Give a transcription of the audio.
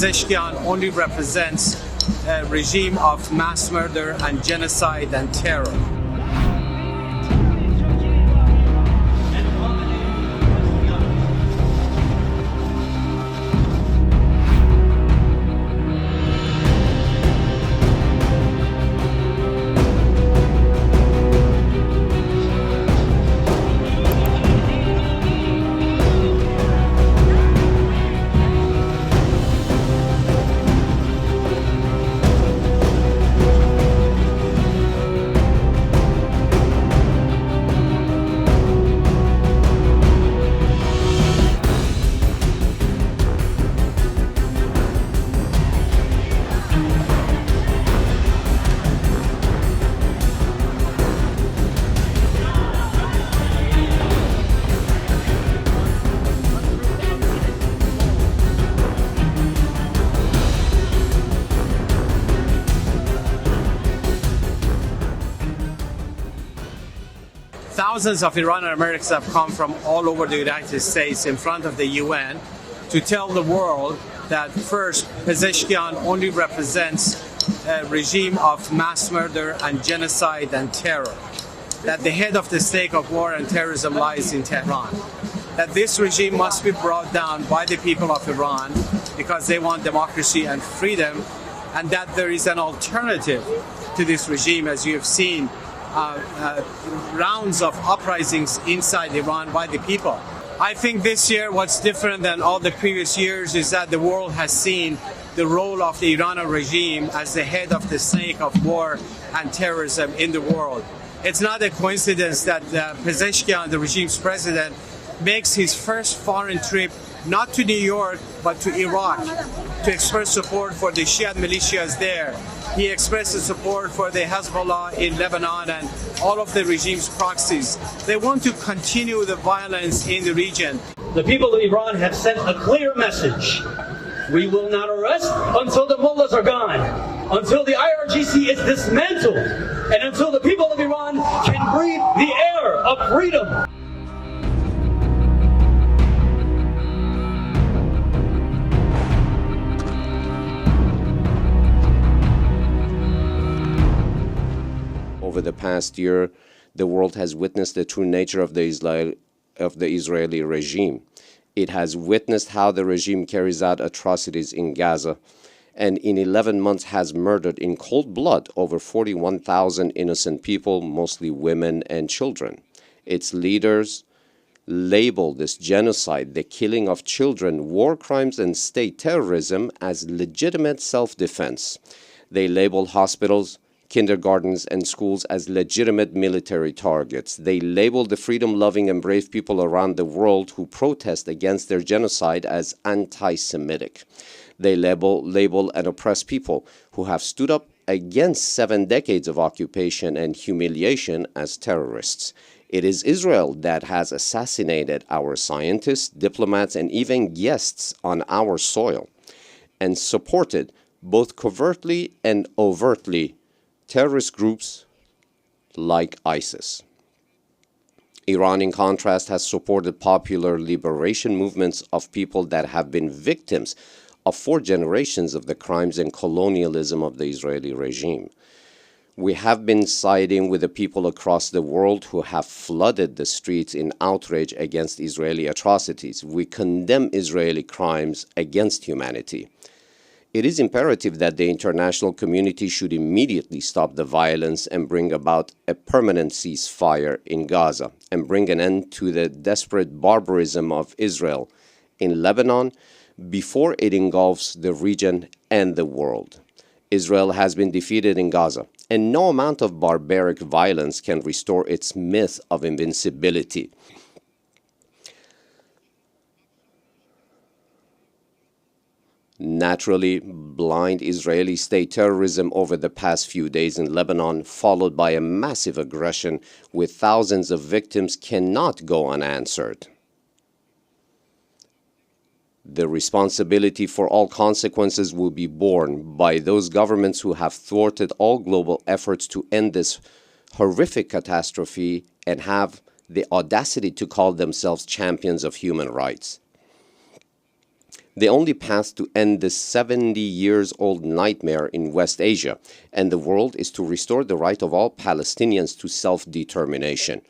Pezeshkian only represents a regime of mass murder and genocide and terror. Thousands of Iranian Americans have come from all over the United States in front of the UN to tell the world that first, Pezeshkian only represents a regime of mass murder and genocide and terror, that the head of the stake of war and terrorism lies in Tehran, that this regime must be brought down by the people of Iran because they want democracy and freedom, and that there is an alternative to this regime, as you have seen rounds of uprisings inside Iran by the people. I think this year what's different than all the previous years is that the world has seen the role of the Iranian regime as the head of the snake of war and terrorism in the world. It's not a coincidence that Pezeshkian, the regime's president, makes his first foreign trip not to New York but to Iraq to express support for the Shia militias there. He expresses support for the Hezbollah in Lebanon and all of the regime's proxies. They want to continue the violence in the region. The people of Iran have sent a clear message. We will not arrest until the mullahs are gone, until the IRGC is dismantled, and until the people of Iran can breathe the air of freedom. Over the past year, the world has witnessed the true nature of the Israeli regime. It has witnessed how the regime carries out atrocities in Gaza, and in 11 months has murdered in cold blood over 41,000 innocent people, mostly women and children. Its leaders label this genocide, the killing of children, war crimes, and state terrorism as legitimate self-defense. They label hospitals, kindergartens, and schools as legitimate military targets. They label the freedom-loving and brave people around the world who protest against their genocide as anti-Semitic. They label and oppress people who have stood up against 7 decades of occupation and humiliation as terrorists. It is Israel that has assassinated our scientists, diplomats, and even guests on our soil, and supported, both covertly and overtly, terrorist groups like ISIS. Iran, in contrast, has supported popular liberation movements of people that have been victims of 4 generations of the crimes and colonialism of the Israeli regime. We have been siding with the people across the world who have flooded the streets in outrage against Israeli atrocities. We condemn Israeli crimes against humanity. It is imperative that the international community should immediately stop the violence and bring about a permanent ceasefire in Gaza and bring an end to the desperate barbarism of Israel in Lebanon before it engulfs the region and the world. Israel has been defeated in Gaza, and no amount of barbaric violence can restore its myth of invincibility. Naturally, blind Israeli state terrorism over the past few days in Lebanon, followed by a massive aggression with thousands of victims, cannot go unanswered. The responsibility for all consequences will be borne by those governments who have thwarted all global efforts to end this horrific catastrophe and have the audacity to call themselves champions of human rights. the only path to end this 70 years old nightmare in West Asia and the world is to restore the right of all Palestinians to self-determination.